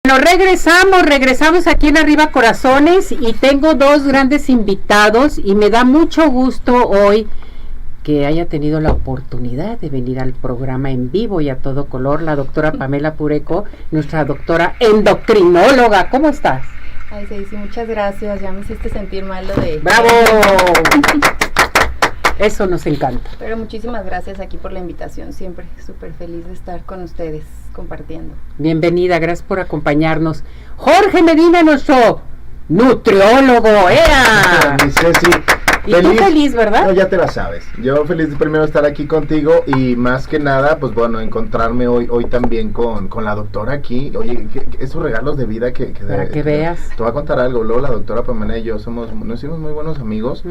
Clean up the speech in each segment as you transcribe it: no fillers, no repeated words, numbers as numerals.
Bueno, regresamos aquí en Arriba Corazones y tengo dos grandes invitados y me da mucho gusto hoy que haya tenido la oportunidad de venir al programa en vivo y a todo color, la doctora Pamela Pureco, nuestra doctora endocrinóloga. ¿Cómo estás? Ay, sí, muchas gracias, ya me hiciste sentir mal lo de... ¡Bravo! Eso nos encanta. Pero muchísimas gracias aquí por la invitación, siempre súper feliz de estar con ustedes compartiendo. Bienvenida, gracias por acompañarnos. Jorge Medina, nuestro nutriólogo, ¡ea! Mi Ceci, Y tú feliz, ¿verdad? No, ya te la sabes. Yo feliz de primero estar aquí contigo y más que nada, pues bueno, encontrarme hoy también con la doctora aquí. Oye, esos regalos de vida que para que veas. Te voy a contar algo. Luego la doctora Pamela y yo nos hicimos muy buenos amigos,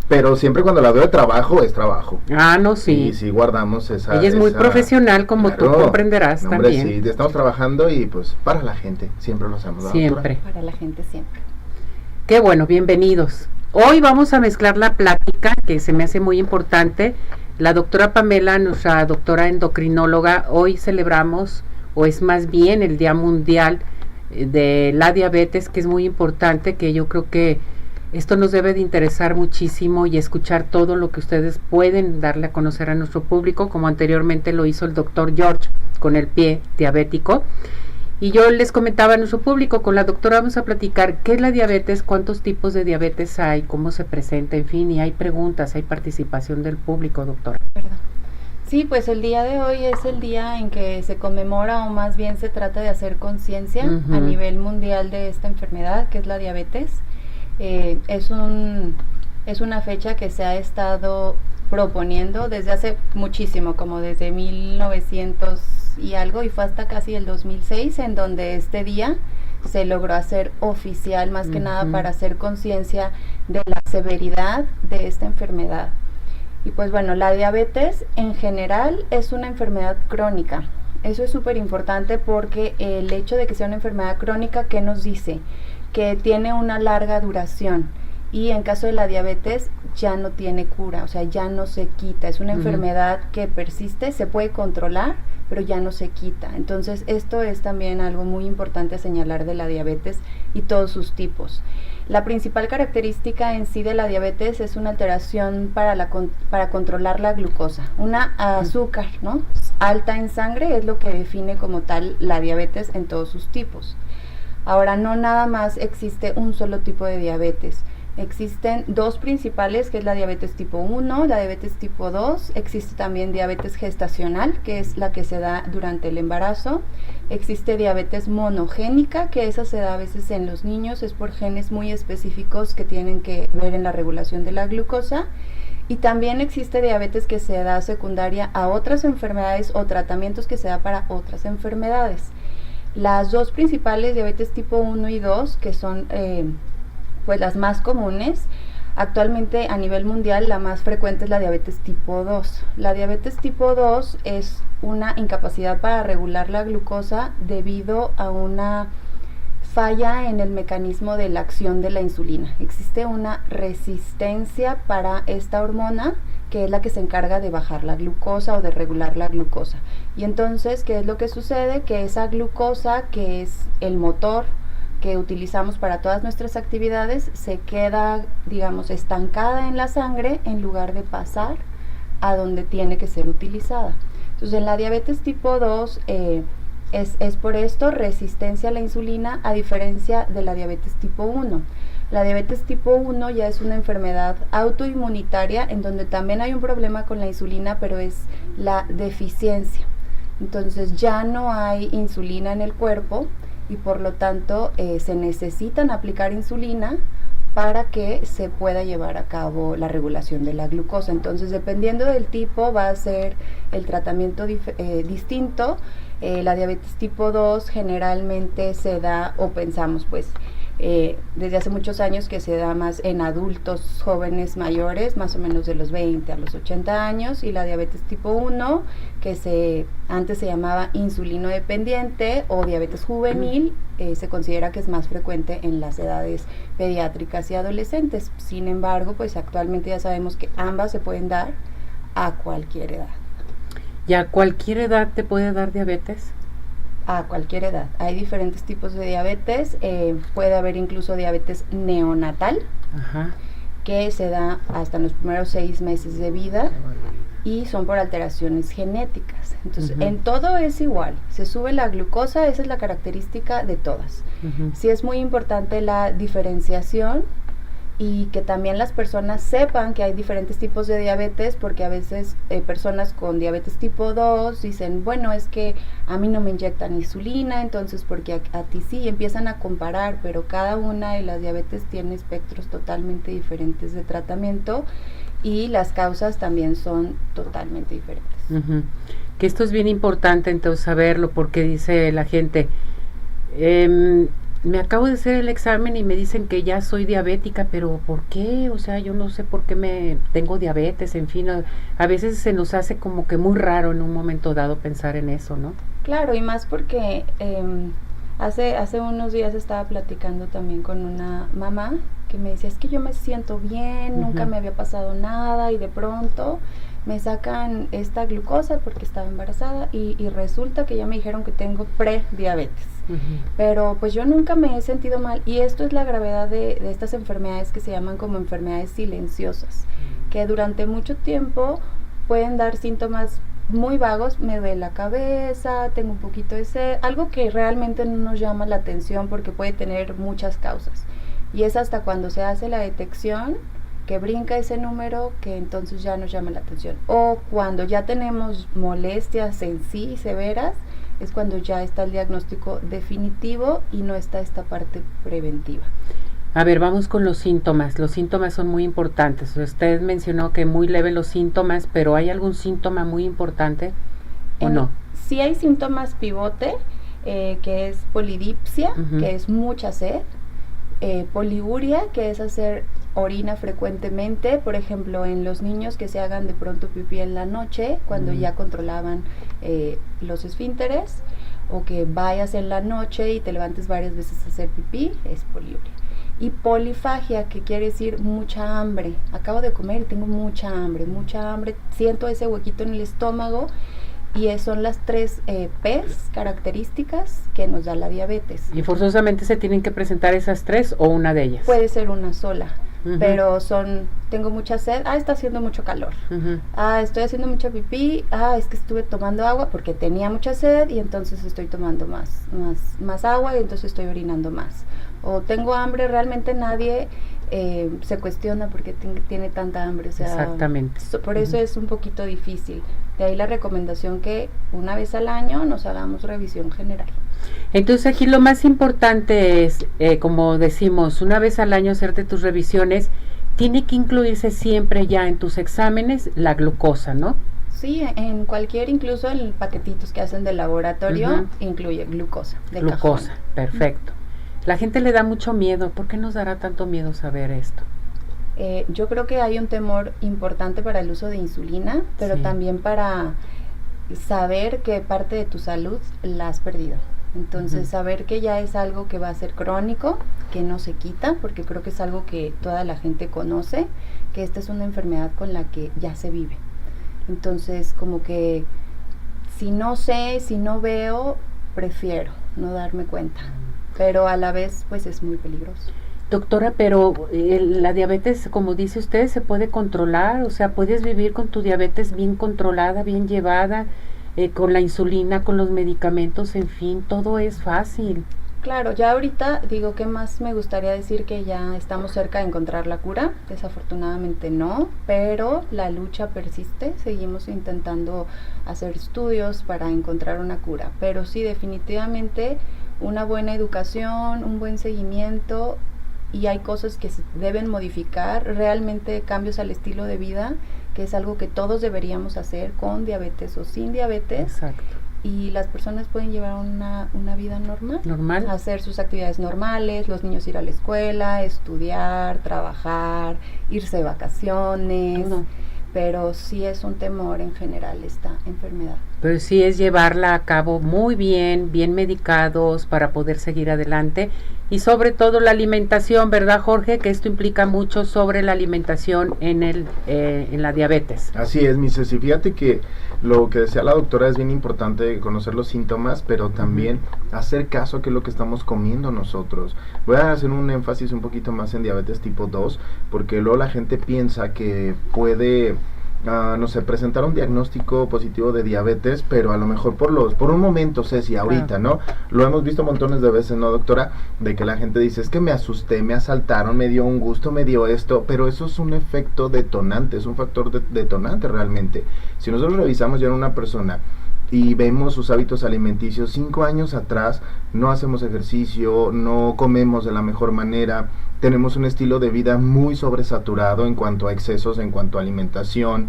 pero siempre cuando la veo de trabajo, es trabajo. Ah, no, sí. Y sí guardamos esa... Ella es muy profesional, como claro, tú comprenderás hombre, también. Sí, estamos trabajando y pues para la gente, siempre lo hacemos. Siempre. Para la gente siempre. Qué bueno, bienvenidos. Hoy vamos a mezclar la plática, que se me hace muy importante. La doctora Pamela, nuestra doctora endocrinóloga, hoy celebramos, o es más bien el Día Mundial de la Diabetes, que es muy importante, que yo creo que esto nos debe de interesar muchísimo y escuchar todo lo que ustedes pueden darle a conocer a nuestro público, como anteriormente lo hizo el doctor George con el pie diabético. Y yo les comentaba a nuestro público, con la doctora vamos a platicar qué es la diabetes, cuántos tipos de diabetes hay, cómo se presenta, en fin, y hay preguntas, hay participación del público, doctora. Sí, pues el día de hoy es el día en que se conmemora, o más bien se trata de hacer conciencia a nivel mundial de esta enfermedad, que es la diabetes. Es una fecha que se ha estado proponiendo desde hace muchísimo, como desde 1900 y algo, y fue hasta casi el 2006 en donde este día se logró hacer oficial, más que nada para hacer conciencia de la severidad de esta enfermedad. Y pues bueno, la diabetes en general es una enfermedad crónica. Eso es súper importante porque el hecho de que sea una enfermedad crónica, ¿qué nos dice? Que tiene una larga duración. Y en caso de la diabetes ya no tiene cura, o sea, ya no se quita. Es una enfermedad que persiste, se puede controlar, pero ya no se quita. Entonces, esto es también algo muy importante a señalar de la diabetes y todos sus tipos. La principal característica en sí de la diabetes es una alteración para controlar la glucosa, una azúcar, ¿no? Alta en sangre es lo que define como tal la diabetes en todos sus tipos. Ahora, no nada más existe un solo tipo de diabetes. Existen dos principales, que es la diabetes tipo 1, la diabetes tipo 2, existe también diabetes gestacional, que es la que se da durante el embarazo, existe diabetes monogénica, que esa se da a veces en los niños, es por genes muy específicos que tienen que ver en la regulación de la glucosa, y también existe diabetes que se da secundaria a otras enfermedades o tratamientos que se da para otras enfermedades. Las dos principales, diabetes tipo 1 y 2, que son pues las más comunes, actualmente a nivel mundial la más frecuente es la diabetes tipo 2. La diabetes tipo 2 es una incapacidad para regular la glucosa debido a una falla en el mecanismo de la acción de la insulina. Existe una resistencia para esta hormona, que es la que se encarga de bajar la glucosa o de regular la glucosa. Y entonces, ¿qué es lo que sucede? Que esa glucosa, que es el motor que utilizamos para todas nuestras actividades, se queda, digamos, estancada en la sangre en lugar de pasar a donde tiene que ser utilizada. Entonces, en la diabetes tipo 2 es por esto resistencia a la insulina, a diferencia de la diabetes tipo 1. La diabetes tipo 1 ya es una enfermedad autoinmunitaria en donde también hay un problema con la insulina, pero es la deficiencia. Entonces ya no hay insulina en el cuerpo y por lo tanto se necesitan aplicar insulina para que se pueda llevar a cabo la regulación de la glucosa. Entonces, dependiendo del tipo, va a ser el tratamiento distinto. La diabetes tipo 2 generalmente se da, o pensamos pues, desde hace muchos años que se da más en adultos jóvenes mayores, más o menos de los 20 a los 80 años, y la diabetes tipo 1, que antes se llamaba insulino dependiente o diabetes juvenil, se considera que es más frecuente en las edades pediátricas y adolescentes. Sin embargo, pues actualmente ya sabemos que ambas se pueden dar a cualquier edad. ¿Y a cualquier edad te puede dar diabetes? A cualquier edad. Hay diferentes tipos de diabetes. Puede haber incluso diabetes neonatal, Ajá. que se da hasta los primeros 6 meses de vida y son por alteraciones genéticas. Entonces, en todo es igual. Se sube la glucosa, esa es la característica de todas. Sí es muy importante la diferenciación y que también las personas sepan que hay diferentes tipos de diabetes, porque a veces personas con diabetes tipo 2 dicen, bueno, es que a mí no me inyectan insulina, entonces porque a ti sí, y empiezan a comparar, pero cada una de las diabetes tiene espectros totalmente diferentes de tratamiento y las causas también son totalmente diferentes. Que esto es bien importante entonces saberlo, porque dice la gente, me acabo de hacer el examen y me dicen que ya soy diabética, pero ¿por qué? O sea, yo no sé por qué me tengo diabetes, en fin, a veces se nos hace como que muy raro en un momento dado pensar en eso, ¿no? Claro, y más porque hace unos días estaba platicando también con una mamá que me decía, es que yo me siento bien, nunca me había pasado nada y de pronto me sacan esta glucosa porque estaba embarazada y resulta que ya me dijeron que tengo prediabetes. Pero pues yo nunca me he sentido mal, y esto es la gravedad de estas enfermedades que se llaman como enfermedades silenciosas, que durante mucho tiempo pueden dar síntomas muy vagos, me duele la cabeza, tengo un poquito de sed, algo que realmente no nos llama la atención porque puede tener muchas causas, y es hasta cuando se hace la detección que brinca ese número que entonces ya nos llama la atención, o cuando ya tenemos molestias en sí severas, es cuando ya está el diagnóstico definitivo y no está esta parte preventiva. A ver, vamos con los síntomas. Los síntomas son muy importantes. Usted mencionó que muy leve los síntomas, pero ¿hay algún síntoma muy importante o no? Sí hay síntomas pivote, que es polidipsia, que es mucha sed, poliuria, que es hacer orina frecuentemente, por ejemplo, en los niños que se hagan de pronto pipí en la noche, cuando ya controlaban los esfínteres, o que vayas en la noche y te levantes varias veces a hacer pipí, es poliuria. Y polifagia, que quiere decir mucha hambre. Acabo de comer y tengo mucha hambre, siento ese huequito en el estómago, y son las 3 P's características que nos da la diabetes. ¿Y forzosamente se tienen que presentar esas 3 o una de ellas? Puede ser una sola, pero tengo mucha sed, está haciendo mucho calor, estoy haciendo mucha pipí, es que estuve tomando agua porque tenía mucha sed y entonces estoy tomando más agua y entonces estoy orinando más. O tengo hambre, realmente nadie se cuestiona porque tiene tanta hambre, o sea, exactamente. Por eso es un poquito difícil. De ahí la recomendación que una vez al año nos hagamos revisión general. Entonces aquí lo más importante es, como decimos, una vez al año hacerte tus revisiones. Tiene que incluirse siempre ya en tus exámenes la glucosa, ¿no? Sí, en cualquier, incluso en paquetitos que hacen del laboratorio, incluye glucosa. Glucosa, perfecto. La gente le da mucho miedo. ¿Por qué nos dará tanto miedo saber esto? Yo creo que hay un temor importante para el uso de insulina, pero también para saber que parte de tu salud la has perdido. Entonces, saber que ya es algo que va a ser crónico, que no se quita, porque creo que es algo que toda la gente conoce, que esta es una enfermedad con la que ya se vive. Entonces, como que si no sé, si no veo, prefiero no darme cuenta, pero a la vez pues es muy peligroso. Doctora, pero la diabetes, como dice usted, se puede controlar, o sea, puedes vivir con tu diabetes bien controlada, bien llevada, con la insulina, con los medicamentos, en fin, todo es fácil. Claro, ya ahorita digo que más me gustaría decir que ya estamos cerca de encontrar la cura, desafortunadamente no, pero la lucha persiste, seguimos intentando hacer estudios para encontrar una cura, pero sí, definitivamente una buena educación, un buen seguimiento, y hay cosas que se deben modificar, realmente cambios al estilo de vida, que es algo que todos deberíamos hacer con diabetes o sin diabetes. Exacto. Y las personas pueden llevar una vida normal, hacer sus actividades normales, los niños ir a la escuela, estudiar, trabajar, irse de vacaciones, pero sí es un temor en general esta enfermedad. Pero sí es llevarla a cabo muy bien, bien medicados para poder seguir adelante y sobre todo la alimentación, ¿verdad, Jorge? Que esto implica mucho sobre la alimentación en la diabetes. Así es, mi Ceci. Fíjate que lo que decía la doctora es bien importante conocer los síntomas, pero también hacer caso a qué es lo que estamos comiendo nosotros. Voy a hacer un énfasis un poquito más en diabetes tipo 2, porque luego la gente piensa que puede no sé, presentar un diagnóstico positivo de diabetes, pero a lo mejor por un momento, Ceci, ahorita, ¿no? Lo hemos visto montones de veces, ¿no, doctora? De que la gente dice, es que me asusté, me asaltaron, me dio un gusto, me dio esto, pero eso es un efecto detonante, es un factor detonante realmente. Si nosotros revisamos ya en una persona y vemos sus hábitos alimenticios 5 años atrás, no hacemos ejercicio, no comemos de la mejor manera, tenemos un estilo de vida muy sobresaturado en cuanto a excesos, en cuanto a alimentación,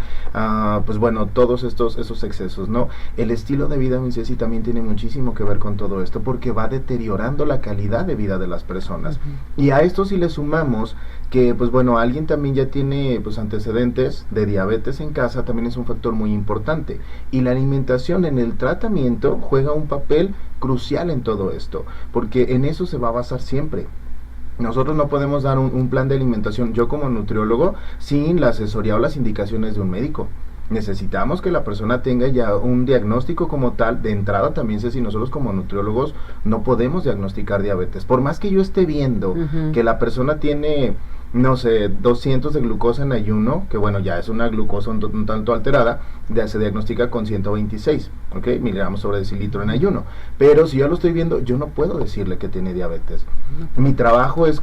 pues bueno, todos esos excesos, ¿no? El estilo de vida, mi Ceci, también tiene muchísimo que ver con todo esto, porque va deteriorando la calidad de vida de las personas. Y a esto si le sumamos que, pues bueno, alguien también ya tiene pues antecedentes de diabetes en casa, también es un factor muy importante. Y la alimentación en el tratamiento juega un papel crucial en todo esto, porque en eso se va a basar siempre. Nosotros no podemos dar un plan de alimentación, yo como nutriólogo, sin la asesoría o las indicaciones de un médico. Necesitamos que la persona tenga ya un diagnóstico como tal. De entrada también sé si nosotros como nutriólogos no podemos diagnosticar diabetes. Por más que yo esté viendo que la persona tiene, no sé, 200 de glucosa en ayuno, que bueno, ya es una glucosa un tanto alterada, ya se diagnostica con 126, ¿ok? Miligramos sobre decilitro en ayuno. Pero si yo lo estoy viendo, yo no puedo decirle que tiene diabetes. Mi trabajo es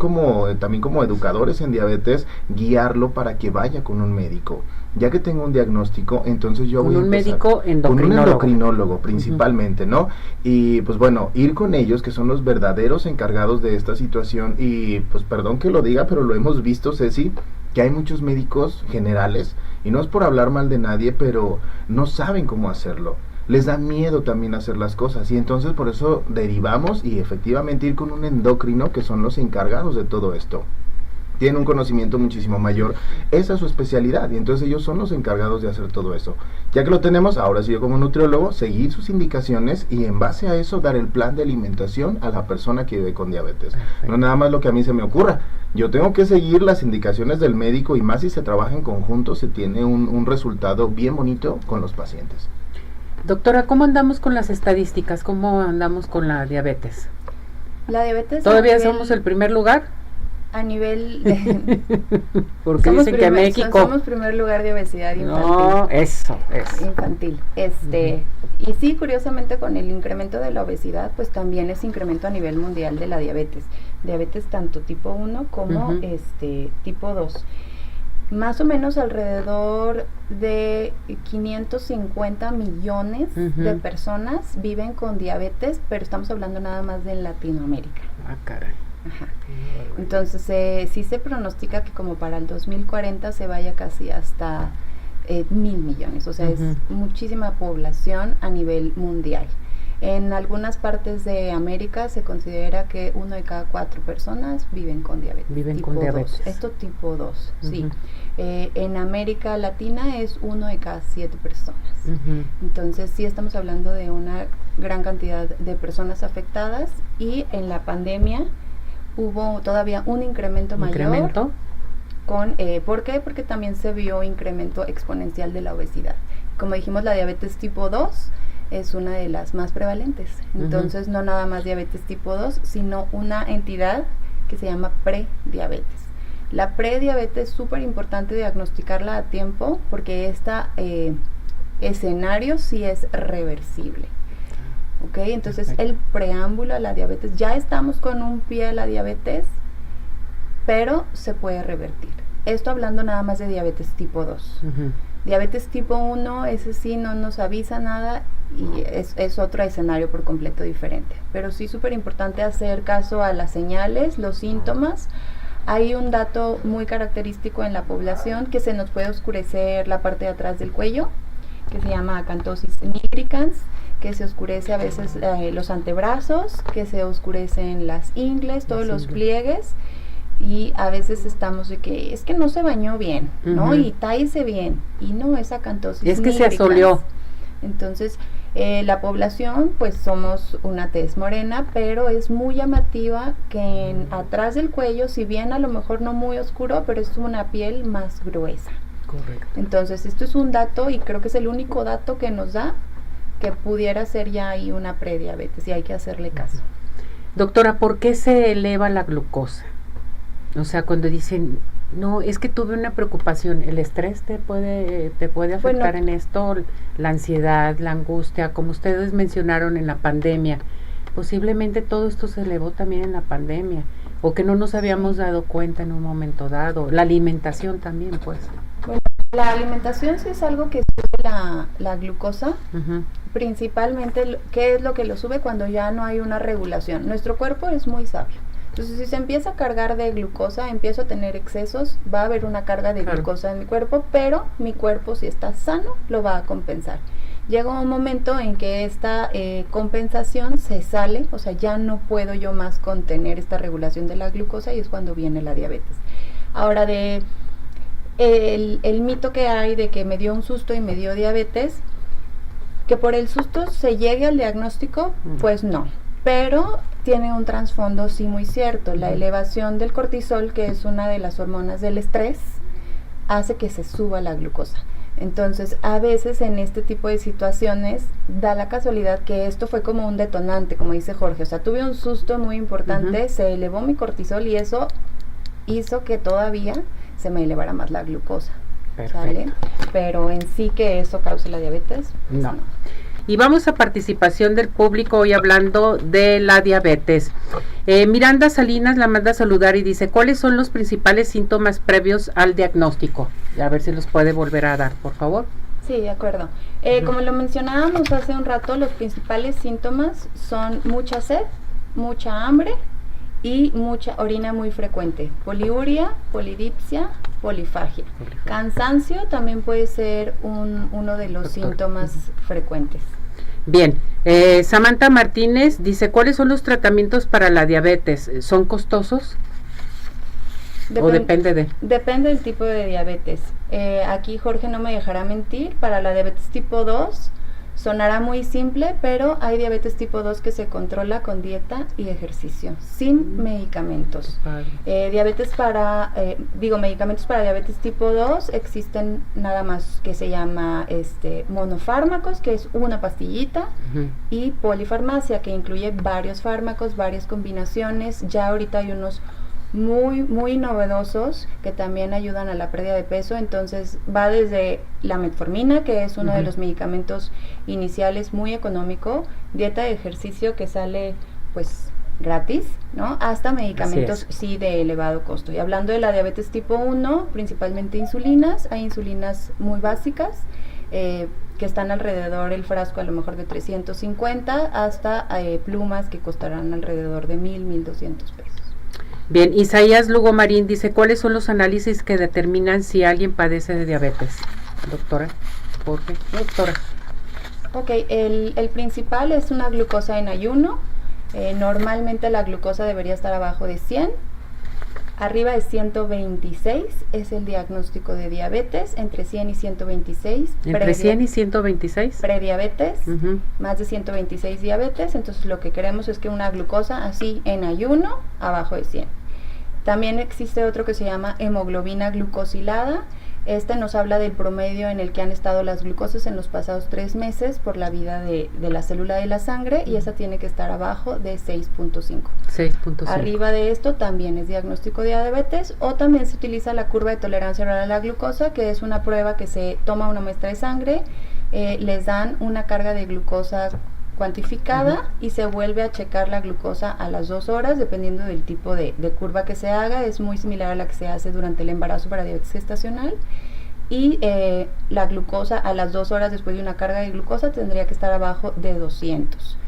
también como educadores en diabetes, guiarlo para que vaya con un médico. Ya que tengo un diagnóstico, entonces yo voy a empezar médico endocrinólogo. Con un endocrinólogo principalmente, ¿no? Y pues bueno, ir con ellos, que son los verdaderos encargados de esta situación. Y pues perdón que lo diga, pero lo hemos visto, Ceci, que hay muchos médicos generales, y no es por hablar mal de nadie, pero no saben cómo hacerlo. Les da miedo también hacer las cosas, y entonces por eso derivamos y efectivamente ir con un endocrino, que son los encargados de todo esto. Tienen un conocimiento muchísimo mayor, esa es su especialidad, y entonces ellos son los encargados de hacer todo eso. Ya que lo tenemos, ahora sí yo como nutriólogo, seguir sus indicaciones y en base a eso dar el plan de alimentación a la persona que vive con diabetes. Perfecto. No nada más lo que a mí se me ocurra, yo tengo que seguir las indicaciones del médico, y más si se trabaja en conjunto, se tiene un resultado bien bonito con los pacientes. Doctora, ¿cómo andamos con las estadísticas? ¿Cómo andamos con la diabetes? La diabetes... ¿Todavía somos el primer lugar? A nivel de... Porque dicen que México... Somos primer lugar de obesidad infantil. No, eso. Infantil. Y sí, curiosamente con el incremento de la obesidad, pues también es incremento a nivel mundial de la diabetes. Diabetes tanto tipo 1 como tipo 2. Más o menos alrededor de 550 millones de personas viven con diabetes, pero estamos hablando nada más de Latinoamérica. Ah, caray. Ajá. Entonces sí se pronostica que como para el 2040 se vaya casi hasta 1.000 millones, o sea, es muchísima población a nivel mundial. En algunas partes de América se considera que 1 de cada 4 personas viven con diabetes. Viven con diabetes. Esto tipo 2, sí. En América Latina es 1 de cada 7 personas. Entonces sí estamos hablando de una gran cantidad de personas afectadas, y en la pandemia hubo todavía un incremento mayor. ¿Por qué? Porque también se vio incremento exponencial de la obesidad. Como dijimos, la diabetes tipo 2 es una de las más prevalentes. Entonces, no nada más diabetes tipo 2, sino una entidad que se llama prediabetes. La prediabetes es súper importante diagnosticarla a tiempo, porque este escenario sí es reversible. ¿Ok? Entonces, el preámbulo a la diabetes, ya estamos con un pie a la diabetes, pero se puede revertir. Esto hablando nada más de diabetes tipo 2. Diabetes tipo 1, ese sí no nos avisa nada, y es otro escenario por completo diferente. Pero sí súper importante hacer caso a las señales, los síntomas. Hay un dato muy característico en la población, que se nos puede oscurecer la parte de atrás del cuello, que se llama acantosis nigricans, que se oscurece a veces los antebrazos, que se oscurecen las ingles, todos los pliegues, y a veces estamos de que es que no se bañó bien, ¿no? Y tállese bien, y no, es acantosis es que nigricans. se asoleó. Entonces, La población, pues somos una tez morena, pero es muy llamativa que atrás del cuello, si bien a lo mejor no muy oscuro, pero es una piel más gruesa. Correcto. Entonces, esto es un dato y creo que es el único dato que nos da que pudiera ser ya ahí una prediabetes y hay que hacerle caso. Doctora, ¿por qué se eleva la glucosa? O sea, cuando dicen, no, es que tuve una preocupación, ¿el estrés te puede afectar en esto? La ansiedad, la angustia, como ustedes mencionaron en la pandemia, posiblemente todo esto se elevó también en la pandemia, o que no nos habíamos dado cuenta en un momento dado, la alimentación también, pues. Bueno, la alimentación sí es algo que sube la glucosa, principalmente, ¿qué es lo que lo sube? Cuando ya no hay una regulación. Nuestro cuerpo es muy sabio. Entonces, si se empieza a cargar de glucosa, empiezo a tener excesos, va a haber una carga de glucosa en mi cuerpo, pero mi cuerpo, si está sano, lo va a compensar. Llega un momento en que esta compensación se sale, o sea, ya no puedo yo más contener esta regulación de la glucosa y es cuando viene la diabetes. Ahora, el mito que hay de que me dio un susto y me dio diabetes, que por el susto se llegue al diagnóstico, pues no, pero tiene un trasfondo sí muy cierto. La elevación del cortisol, que es una de las hormonas del estrés, hace que se suba la glucosa. Entonces, a veces en este tipo de situaciones da la casualidad que esto fue como un detonante, como dice Jorge. O sea, tuve un susto muy importante, se elevó mi cortisol y eso hizo que todavía se me elevara más la glucosa. ¿Sale? Pero en sí que eso cause la diabetes, pues no. Y vamos a participación del público hoy hablando de la diabetes. Miranda Salinas la manda a saludar y dice, ¿cuáles son los principales síntomas previos al diagnóstico? A ver si los puede volver a dar, por favor. Sí, de acuerdo. Como lo mencionábamos hace un rato, los principales síntomas son mucha sed, mucha hambre y mucha orina muy frecuente. Poliuria, polidipsia, polifagia. Cansancio también puede ser uno de los síntomas frecuentes. Bien, Samantha Martínez dice, ¿cuáles son los tratamientos para la diabetes? ¿Son costosos? ¿O depende de? Depende del tipo de diabetes. Aquí Jorge no me dejará mentir, para la diabetes tipo 2 sonará muy simple, pero hay diabetes tipo 2 que se controla con dieta y ejercicio, sin medicamentos. Medicamentos para diabetes tipo 2 existen nada más que se llama monofármacos, que es una pastillita, y polifarmacia, que incluye varios fármacos, varias combinaciones. Ya ahorita hay unos muy novedosos que también ayudan a la pérdida de peso. Entonces va desde la metformina, que es uno de los medicamentos iniciales muy económico, dieta de ejercicio que sale pues gratis, ¿no? Hasta medicamentos sí de elevado costo. Y hablando de la diabetes tipo 1, principalmente insulinas, hay insulinas muy básicas que están alrededor, el frasco a lo mejor de 350 hasta plumas que costarán alrededor de 1,200 pesos. Bien, Isaías Lugo Marín dice, ¿cuáles son los análisis que determinan si alguien padece de diabetes? Doctora, ¿por qué? Doctora. Ok, el principal es una glucosa en ayuno. Normalmente la glucosa debería estar abajo de 100. Arriba de 126 es el diagnóstico de diabetes, entre 100 y 126. ¿Entre 100 y 126? Prediabetes, más de 126 diabetes. Entonces lo que queremos es que una glucosa así en ayuno, abajo de 100. También existe otro que se llama hemoglobina glucosilada. Este nos habla del promedio en el que han estado las glucosas en los pasados 3 meses por la vida de la célula de la sangre, y esa tiene que estar abajo de 6.5. 6.5. Arriba de esto también es diagnóstico de diabetes, o también se utiliza la curva de tolerancia oral a la glucosa, que es una prueba que se toma una muestra de sangre, les dan una carga de glucosa cuantificada y se vuelve a checar la glucosa a las 2 horas, dependiendo del tipo de curva que se haga. Es muy similar a la que se hace durante el embarazo para diabetes gestacional, y la glucosa a las 2 horas después de una carga de glucosa tendría que estar abajo de 200.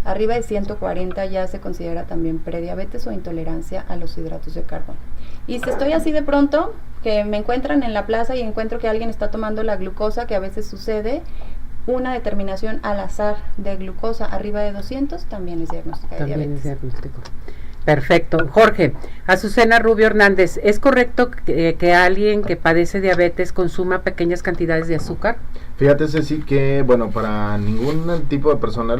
Arriba de 140 ya se considera también prediabetes o intolerancia a los hidratos de carbono. Y si estoy así de pronto, que me encuentran en la plaza y encuentro que alguien está tomando la glucosa, que a veces sucede, una determinación al azar de glucosa arriba de 200 también es diagnóstico de diabetes. Es diagnóstico. Perfecto. Jorge, Azucena Rubio Hernández, ¿es correcto que alguien que padece diabetes consuma pequeñas cantidades de azúcar? Fíjate, Ceci, que bueno, para ningún tipo de persona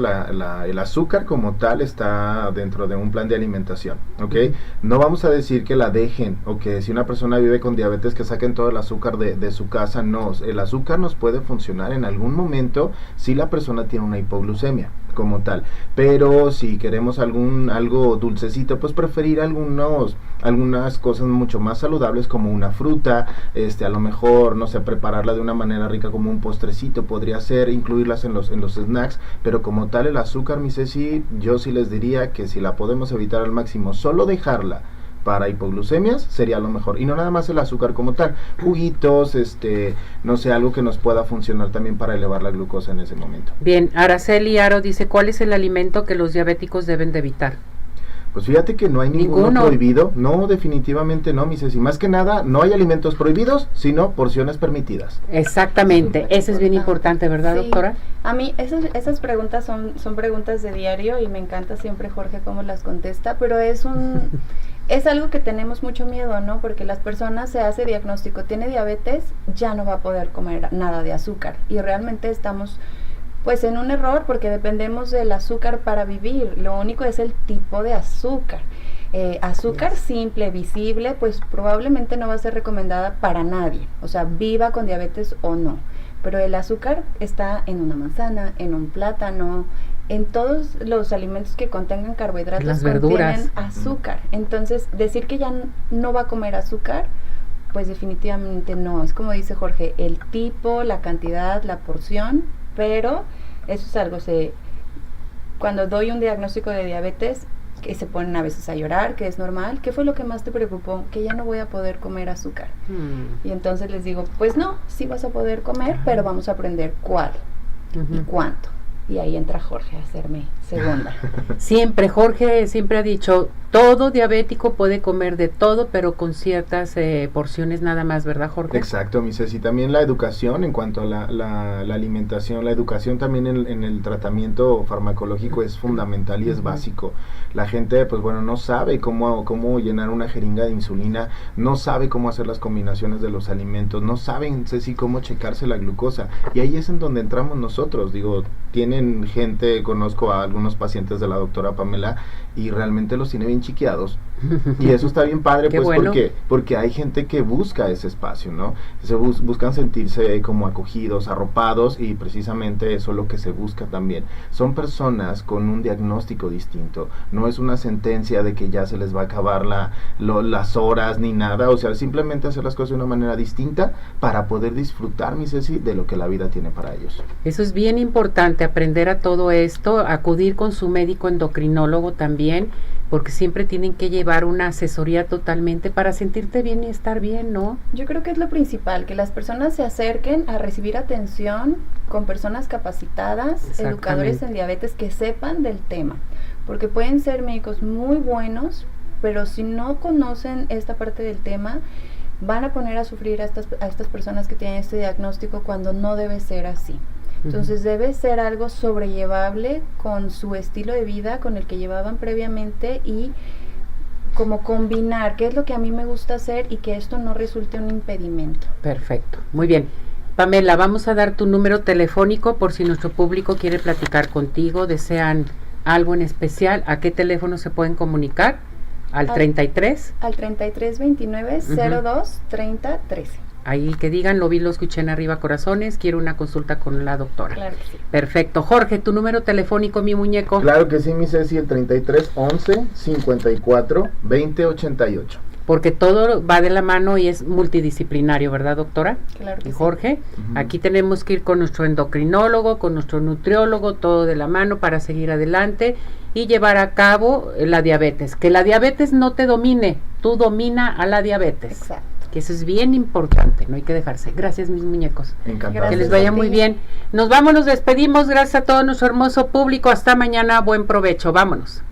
el azúcar como tal está dentro de un plan de alimentación, ¿ok? No vamos a decir que la dejen, o que si una persona vive con diabetes que saquen todo el azúcar de su casa. No, el azúcar nos puede funcionar en algún momento si la persona tiene una hipoglucemia como tal, pero si queremos algo dulcecito, pues preferir algunas cosas mucho más saludables, como una fruta, a lo mejor, no sé, prepararla de una manera rica como un postrecito, podría ser, incluirlas en los snacks, pero como tal el azúcar, mi Ceci, yo sí les diría que si la podemos evitar al máximo, solo dejarla para hipoglucemias sería lo mejor, y no nada más el azúcar como tal, juguitos, no sé, algo que nos pueda funcionar también para elevar la glucosa en ese momento. Bien, Araceli Aro dice, ¿cuál es el alimento que los diabéticos deben de evitar? Pues fíjate que no hay ninguno prohibido, no, definitivamente no, mi Ceci, más que nada, no hay alimentos prohibidos, sino porciones permitidas. Exactamente, eso es bien importante, ¿verdad, sí, doctora? A mí esas preguntas son preguntas de diario, y me encanta siempre Jorge cómo las contesta, pero es algo que tenemos mucho miedo, ¿no? Porque las personas, se hace diagnóstico, tiene diabetes, ya no va a poder comer nada de azúcar, y realmente estamos pues en un error, porque dependemos del azúcar para vivir. Lo único es el tipo de azúcar. Azúcar simple, visible, pues probablemente no va a ser recomendada para nadie, o sea, viva con diabetes o no. Pero el azúcar está en una manzana, en un plátano, en todos los alimentos que contengan carbohidratos, las verduras, contienen azúcar. Entonces, decir que ya no va a comer azúcar, pues definitivamente no. Es como dice Jorge, el tipo, la cantidad, la porción, pero eso es algo, cuando doy un diagnóstico de diabetes, que se ponen a veces a llorar, que es normal. ¿Qué fue lo que más te preocupó? Que ya no voy a poder comer azúcar. Y entonces les digo, pues no, sí vas a poder comer, pero vamos a aprender cuál y cuánto. Y ahí entra Jorge a hacerme segunda. Siempre, Jorge siempre ha dicho, todo diabético puede comer de todo, pero con ciertas porciones nada más, ¿verdad, Jorge? Exacto, mi Ceci. También la educación en cuanto a la alimentación, la educación también en el tratamiento farmacológico es fundamental y es básico. La gente, pues bueno, no sabe cómo llenar una jeringa de insulina, no sabe cómo hacer las combinaciones de los alimentos, no saben, Ceci, cómo checarse la glucosa. Y ahí es en donde entramos nosotros. Digo, tienen gente, conozco a algunos pacientes de la doctora Pamela, y realmente los tiene bien chiqueados, y eso está bien padre, pues bueno, porque hay gente que busca ese espacio, ¿no? Buscan sentirse como acogidos, arropados, y precisamente eso es lo que se busca también. Son personas con un diagnóstico distinto, no es una sentencia de que ya se les va a acabar las horas ni nada, o sea, simplemente hacer las cosas de una manera distinta para poder disfrutar, mi Ceci, de lo que la vida tiene para ellos. Eso es bien importante, aprender a todo esto, acudir con su médico endocrinólogo también, porque siempre tienen que llevar una asesoría totalmente para sentirte bien y estar bien, ¿no? Yo creo que es lo principal, que las personas se acerquen a recibir atención con personas capacitadas, educadores en diabetes que sepan del tema, porque pueden ser médicos muy buenos, pero si no conocen esta parte del tema, van a poner a sufrir a estas personas que tienen este diagnóstico, cuando no debe ser así. Entonces debe ser algo sobrellevable con su estilo de vida, con el que llevaban previamente, y como combinar qué es lo que a mí me gusta hacer y que esto no resulte un impedimento. Perfecto, muy bien. Pamela, vamos a dar tu número telefónico por si nuestro público quiere platicar contigo, desean algo en especial. ¿A qué teléfono se pueden comunicar? ¿Al 33? Al 3329 02 30 13. Ahí que digan, lo vi, lo escuché en Arriba Corazones, quiero una consulta con la doctora. Claro que sí. Perfecto. Jorge, tu número telefónico, mi muñeco. Claro que sí, mi Ceci, el 33 11 54 20 88. Porque todo va de la mano y es multidisciplinario, ¿verdad, doctora? Claro que y Jorge, aquí tenemos que ir con nuestro endocrinólogo, con nuestro nutriólogo, todo de la mano para seguir adelante y llevar a cabo la diabetes. Que la diabetes no te domine, tú domina a la diabetes. Exacto. Que eso es bien importante, no hay que dejarse. Gracias, mis muñecos. Encantado. Que les vaya muy bien. Nos vamos, nos despedimos. Gracias a todo nuestro hermoso público. Hasta mañana. Buen provecho. Vámonos.